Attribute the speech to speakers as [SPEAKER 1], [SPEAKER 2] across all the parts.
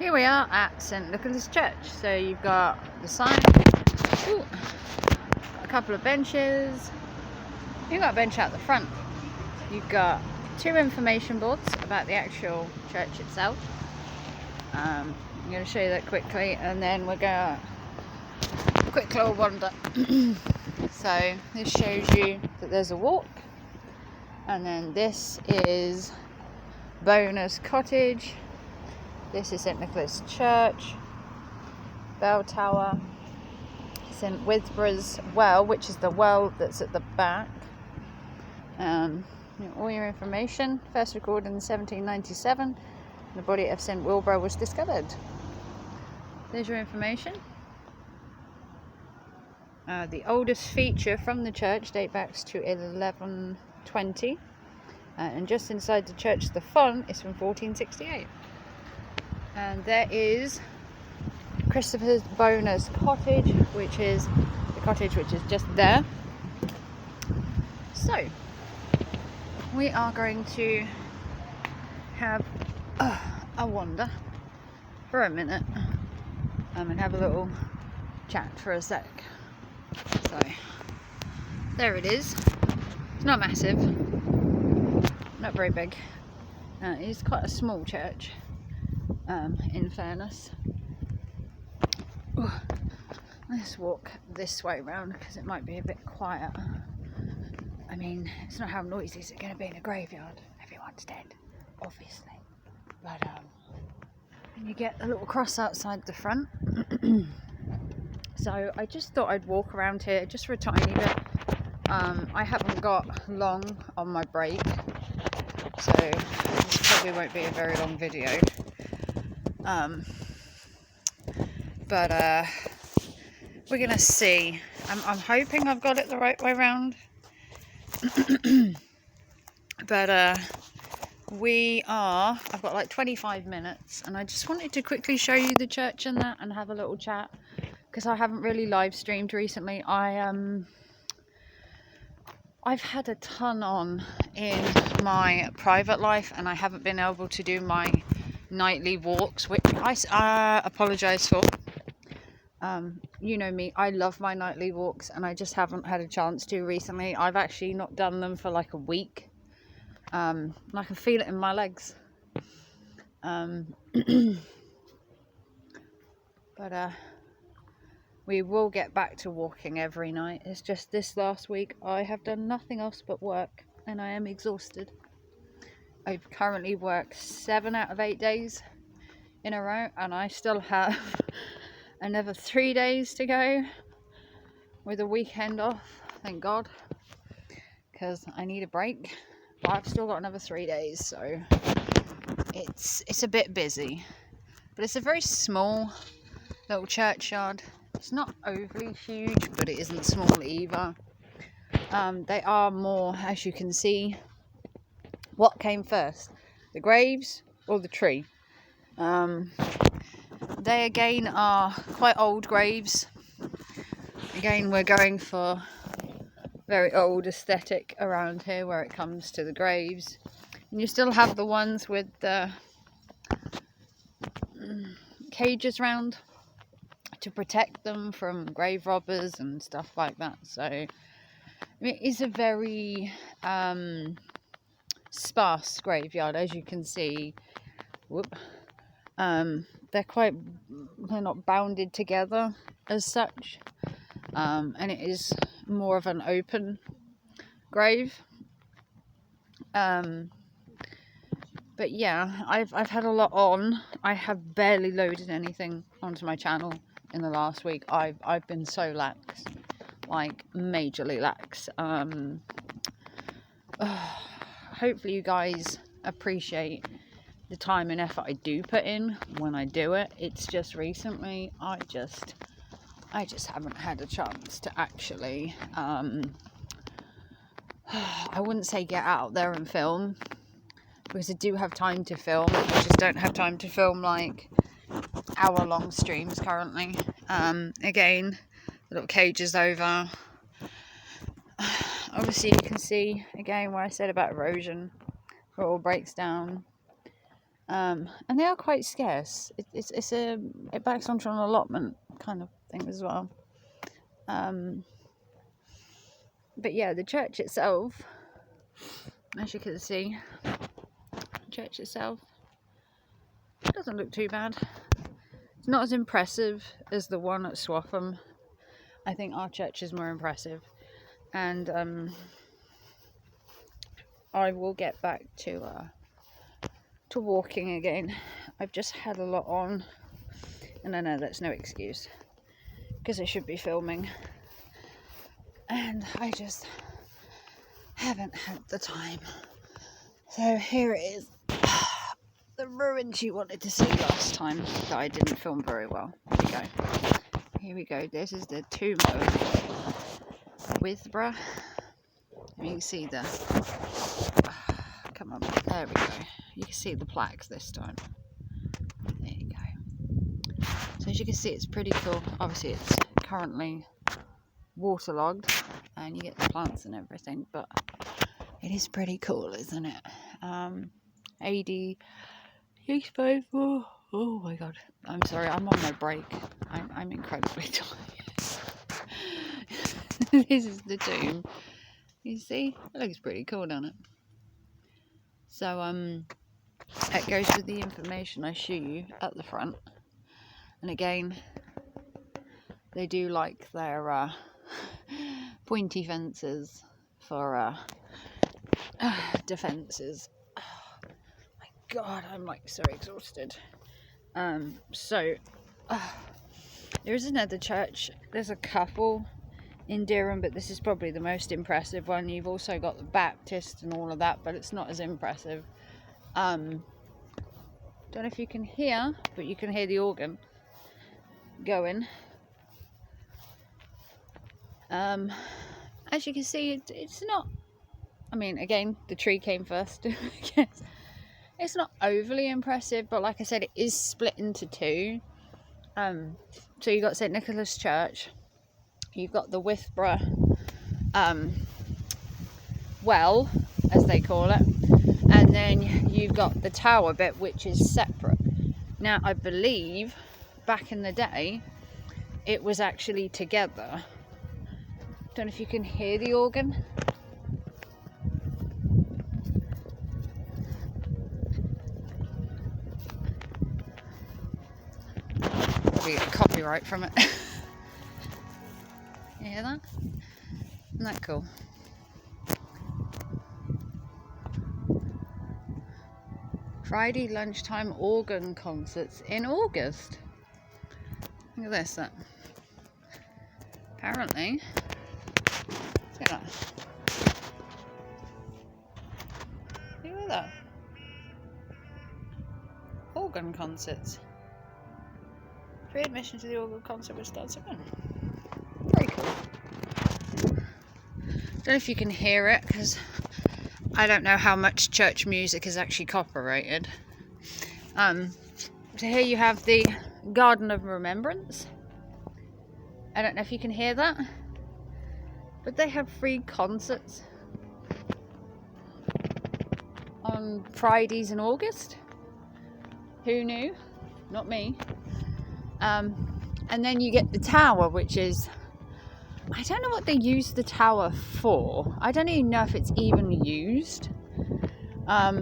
[SPEAKER 1] Here we are at St Nicholas Church. So you've got the sign, ooh, a couple of benches, you've got a bench out the front, you've got two information boards about the actual church itself. I'm going to show you that quickly, and then we're going to quick little wander. So this shows you that there's a walk, and then this is Bowness Cottage. This is St Nicholas Church, Bell Tower, St Withboro's Well, which is the well that's at the back. All your information. First recorded in 1797. The body of St Wilbur was discovered. There's your information. The oldest feature from the church dates back to 1120. And just inside the church, the font is from 1468. And there is Christopher Bowness Cottage, which is the cottage which is just there. So we are going to have a wander for a minute and have a little chat for a sec. So there it is. It's not massive, not very big. It is quite a small church, in fairness. Ooh, let's walk this way round because it might be a bit quiet. I mean, it's not how noisy is it going to be in a graveyard. Everyone's dead, obviously. But you get a little cross outside the front. So I just thought I'd walk around here just for a tiny bit. I haven't got long on my break, so this probably won't be a very long video. But we're gonna see. I'm hoping I've got it the right way around. But I've got like 25 minutes, and I just wanted to quickly show you the church and that, and have a little chat, because I haven't really live streamed recently. I've had a ton on in my private life, and I haven't been able to do my nightly walks, which I apologise for. You know me, I love my nightly walks, and I just haven't had a chance to recently. I've actually not done them for like a week. And I can feel it in my legs. But we will get back to walking every night. It's just this last week I have done nothing else but work, and I am exhausted. I've currently worked 7 out of 8 days in a row, and I still have another 3 days to go with a weekend off, thank God, because I need a break. But I've still got another 3 days, so it's a bit busy. But it's a very small little churchyard. It's not overly huge, but it isn't small either. They are more, as you can see. What came first, the graves or the tree? They again are quite old graves. Again, we're going for very old aesthetic around here where it comes to the graves. And you still have the ones with the cages round to protect them from grave robbers and stuff like that. So it is a very sparse graveyard, as you can see. They're not bounded together as such, and it is more of an open grave. But yeah, I've had a lot on. I have barely loaded anything onto my channel in the last week. I've been so lax, like majorly lax. Hopefully you guys appreciate the time and effort I do put in when I do it. It's just recently I just haven't had a chance to actually I wouldn't say get out there and film, because I do have time to film. I just don't have time to film like hour-long streams currently. Again, the little cage is over. Obviously you can see again where I said about erosion, where it all breaks down. and they are quite scarce. It backs onto an allotment kind of thing as well. But yeah, the church itself, as you can see, doesn't look too bad. It's not as impressive as the one at Swaffham. I think our church is more impressive, and I will get back to walking again. I've just had a lot on, and I know that's no excuse because I should be filming, and I just haven't had the time. So here it is, the ruin she wanted to see last time that I didn't film very well. Here we go. This is the tomb of Withborough. You can see come on, there we go. You can see the plaques this time. There you go. So as you can see, it's pretty cool. Obviously it's currently waterlogged and you get the plants and everything, but it is pretty cool, isn't it? AD 654. Oh my god, I'm sorry, I'm on my break. I'm incredibly tired. This is the tomb. You see, it looks pretty cool, doesn't it? So it goes with the information I show you at the front. And again, they do like their pointy fences for defences. Oh my god, I'm like so exhausted. So there is another church. There's a couple in Dereham, but this is probably the most impressive one. You've also got the Baptist and all of that, but it's not as impressive. Don't know if you can hear, but you can hear the organ going. As you can see, it's not, I mean, again, the tree came first. It's not overly impressive, but like I said, it is split into two. So you've got St Nicholas Church, you've got the Withborough well, as they call it, and then you've got the tower bit, which is separate. Now, I believe back in the day, it was actually together. Don't know if you can hear the organ. Probably get copyright from it. You hear that? Isn't that cool? Friday lunchtime organ concerts in August. Look at this. Apparently, look at that. Look at that. Organ concerts. Free admission to the organ concert which starts soon. Very cool. Don't know if you can hear it because I don't know how much church music is actually copyrighted. So here you have the Garden of Remembrance. I don't know if you can hear that, but they have free concerts on Fridays in August. Who knew? Not me. And then you get the tower, which is, I don't know what they use the tower for. I don't even know if it's even used. But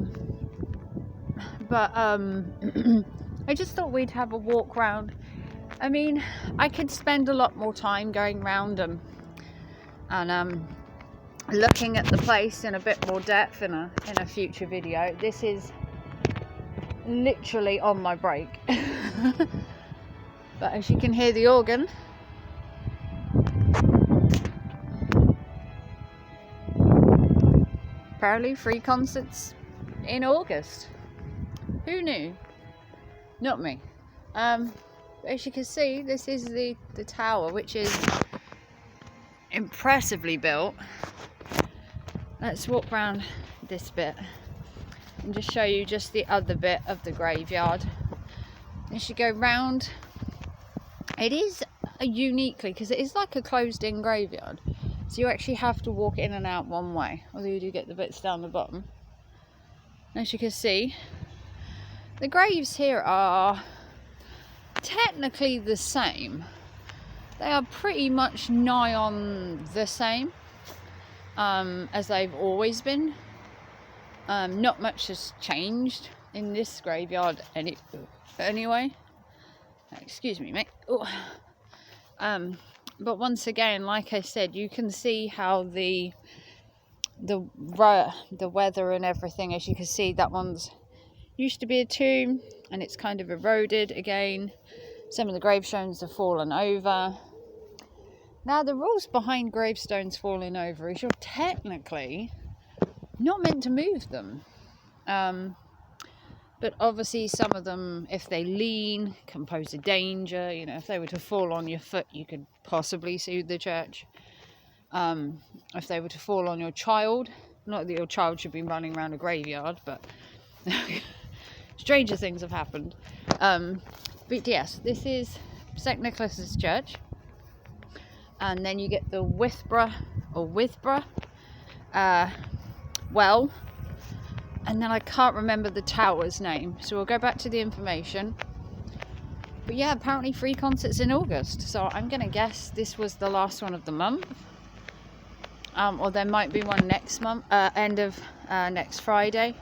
[SPEAKER 1] I just thought we'd have a walk round. I mean, I could spend a lot more time going round and looking at the place in a bit more depth in a future video. This is literally on my break. But as you can hear the organ, apparently free concerts in August. Who knew? Not me. As you can see, this is the tower, which is impressively built. Let's walk around this bit and just show you just the other bit of the graveyard. As you go round, it is uniquely, because it is like a closed in graveyard, so you actually have to walk in and out one way, although you do get the bits down the bottom. As you can see, The graves here are technically the same. They are pretty much nigh on the same as they've always been. Not much has changed in this graveyard anyway. Excuse me, mate. But once again, like I said, you can see how the weather and everything, as you can see, that one's used to be a tomb and it's kind of eroded again. Some of the gravestones have fallen over. Now, the rules behind gravestones falling over is you're technically not meant to move them. But obviously some of them, if they lean, can pose a danger. You know, if they were to fall on your foot, you could possibly sue the church. If they were to fall on your child, not that your child should be running around a graveyard, but stranger things have happened. But yes, this is St. Nicholas's Church. And then you get the Withborough well, and then I can't remember the tower's name, so we'll go back to the information. But yeah, apparently 3 concerts in August, so I'm gonna guess this was the last one of the month, or there might be one next month, end of next Friday,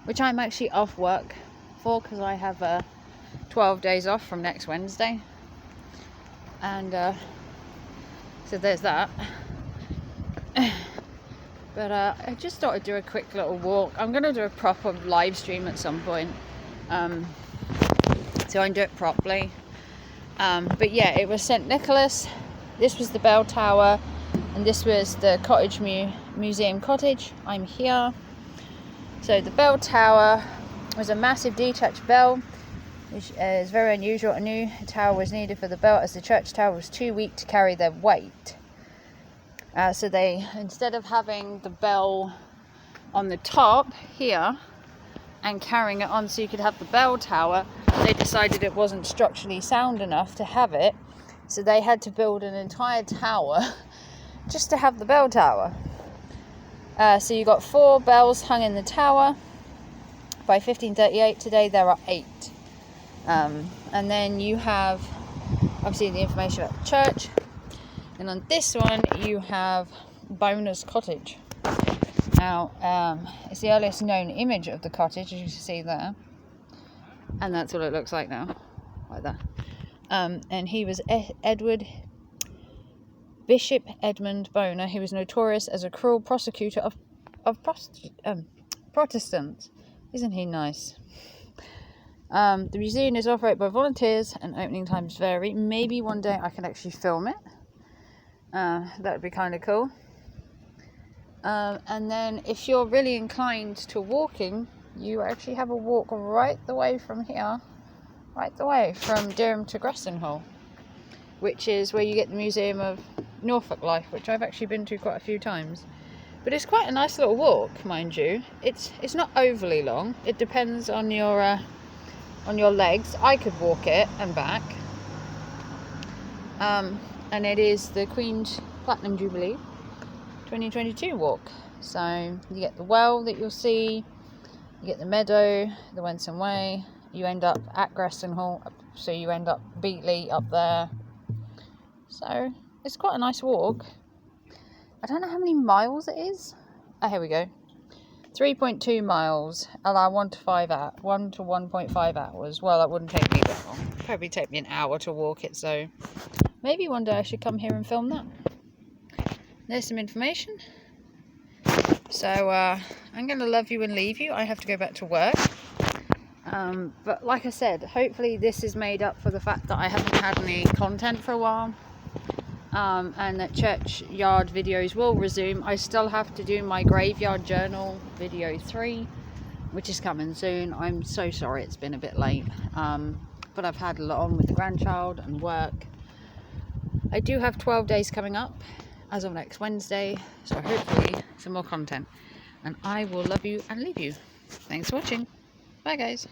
[SPEAKER 1] which I'm actually off work for because I have 12 days off from next Wednesday, and so there's that. But I just thought I'd do a quick little walk. I'm going to do a proper live stream at some point, so I can do it properly. But yeah, it was St. Nicholas. This was the bell tower, and this was the cottage museum cottage. I'm here. So the bell tower was a massive detached bell, which is very unusual. A new tower was needed for the bell as the church tower was too weak to carry their weight. So they, instead of having the bell on the top here and carrying it on so you could have the bell tower, they decided it wasn't structurally sound enough to have it. So they had to build an entire tower just to have the bell tower. So you got 4 bells hung in the tower. By 1538 today there are 8. And then you have obviously the information about the church. And on this one, you have Boner's cottage. Now, it's the earliest known image of the cottage, as you can see there. And that's what it looks like now, like that. And he was Bishop Edmund Boner, who was notorious as a cruel prosecutor of Protestants. Isn't he nice? The museum is operated by volunteers and opening times vary. Maybe one day I can actually film it. That would be kind of cool. And then if you're really inclined to walking, you actually have a walk right the way from here, right the way from Durham to Grafton, which is where you get the Museum of Norfolk Life, which I've actually been to quite a few times. But it's quite a nice little walk, mind you. It's not overly long. It depends on your legs. I could walk it and back. And it is the Queen's Platinum Jubilee 2022 walk. So you get the well that you'll see, you get the meadow, the Wensum Way, you end up at Grafton Hall, so you end up Beatley up there. So it's quite a nice walk. I don't know how many miles it is. Oh, here we go. 3.2 miles, allow 1 to 1.5 hours. Well, that wouldn't take me that long. It'd probably take me an hour to walk it, so maybe one day I should come here and film that. There's some information. So I'm going to love you and leave you. I have to go back to work. But like I said, hopefully this is made up for the fact that I haven't had any content for a while. And that churchyard videos will resume. I still have to do my graveyard journal video 3, which is coming soon. I'm so sorry it's been a bit late, but I've had a lot on with the grandchild and work. I do have 12 days coming up as of next Wednesday, so hopefully some more content, and I will love you and leave you. Thanks for watching. Bye guys.